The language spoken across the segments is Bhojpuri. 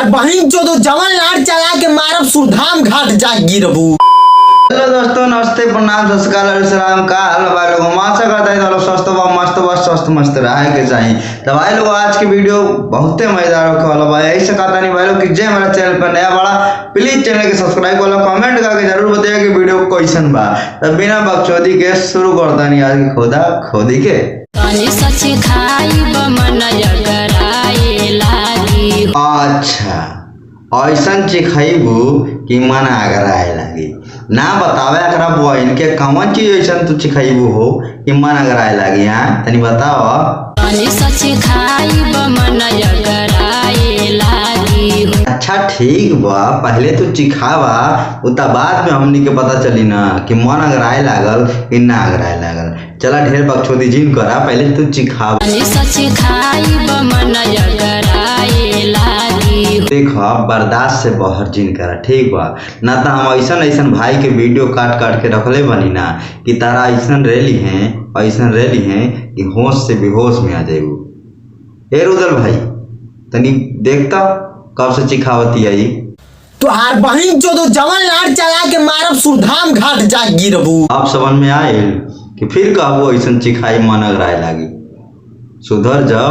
तुहार बहन जो तो जवन लाड़ चला के मारब सुरधाम घाट जा गिरबू। हेलो दोस्तों, नमस्ते, प्रणाम, सत श्री अकाल, सलाम का हाल भाई लोग आशा करता है लोग स्वस्थ व मस्त व स्वस्थ मस्त रहे के चाहिए। तो भाई लोग आज की वीडियो बहुत मजेदार होने वाला भाई। ऐसे कहता नहीं भाई लोग कि जे हमारा चैनल पर नया बड़ा प्लीज चैनल के सब्सक्राइब वाला कमेंट करके जरूर बताइए कि वीडियो कैसन बा। तो बिना बकचोदी के शुरू करता नहीं आज की खोदा खोदी के। अच्छा ऐसा चिखबू कि मन आगराए लगी ना बतावे एकरा बहन के कौन चीज ऐसा तू चिखबू हो कि मन आगराए लगी। हाँ तनी बताओ। अच्छा ठीक बा, पहले तू चिखावा उता बाद में हमनी के पता चली ना कि मन अगराए लागल कि ना अगराए लागल। चला ढेर बकचोदी जिन करा, पहले तू चिखावा। देखो बर्दाश्त से बाहर जिन करा ठीक बा ना। तो हम ऐसा भाई के वीडियो काट काट के रखले बनी ना कि तारा ऐसा रेली हैं कि होश से बेहोश में आ जाएगू। ए रुदल भाई तनी देखता कब से चिखावती आई। तुहार बहन जो तो जवन लाड़ चला के मारब सुरधाम घाट जा गिरबू। आप समझ में आए कि फिर कहबो ऐसा चिखाई मन अगराए लागी। सुधर जा।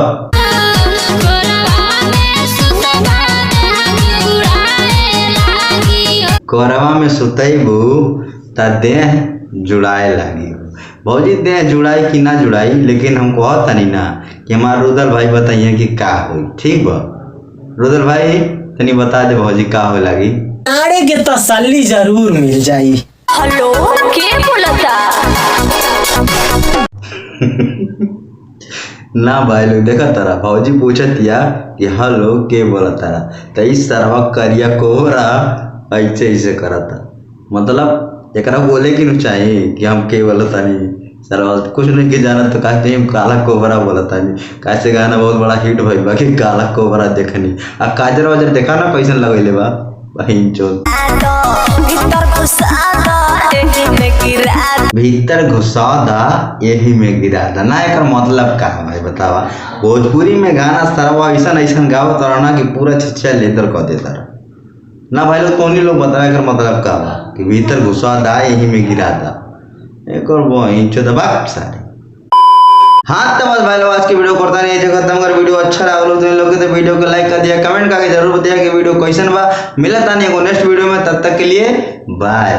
कोरवा में सुतैबू त देह जुड़ाए लगी। भौजी देह जुड़ाई कि ना जुड़ाई, लेकिन हम कहता नहीं ना कि हमारा रुदल भाई बताइए कि का हो। ठीक बा रुदल भाई तनी बता दे भौजी का हो लगी। नारे के तसल्ली जरूर मिल जाई। हेलो के बोलता? ना भाई लोग देखा तारा भौजी पूछत या कि हेलो के बोला तारा, तो इस तरह करिया कोहरा ऐसे करता। मतलब एकरा बोले कि नहीं चाहिए कि हम के बोलता नहीं सर कुछ नहीं के जाना तो कहते हैं काला कोबरा बोलता नहीं। कैसे गाना बहुत बड़ा हिट भइल बा कि काला कोबरा देखनी। आ काजर वाजर देखा ना कैसन लगैले बा बहिन चोद। भीतर घुसा दा यही में गिरा दा ना। एक मतलब का है भाई बतावा। भोजपुरी में गाना सरवा ऐसा गाओ तारा ना कि पूरा छछा लेदर कह देता ना भाई लोग। कौन लोग बताया कर मतलब का बा कि भीतर घुसा दा यही में गिरा दा। एक और बहन चोद बाप सारे। हाँ तो बस भाई लोग आज की वीडियो करता नहीं जगह। अगर वीडियो अच्छा लगा तो वीडियो को लाइक कर दिया, कमेंट करके जरूर बताइए कि वीडियो कैसन बा। मिलता नहीं नेक्स्ट वीडियो में, तब तक के लिए बाय।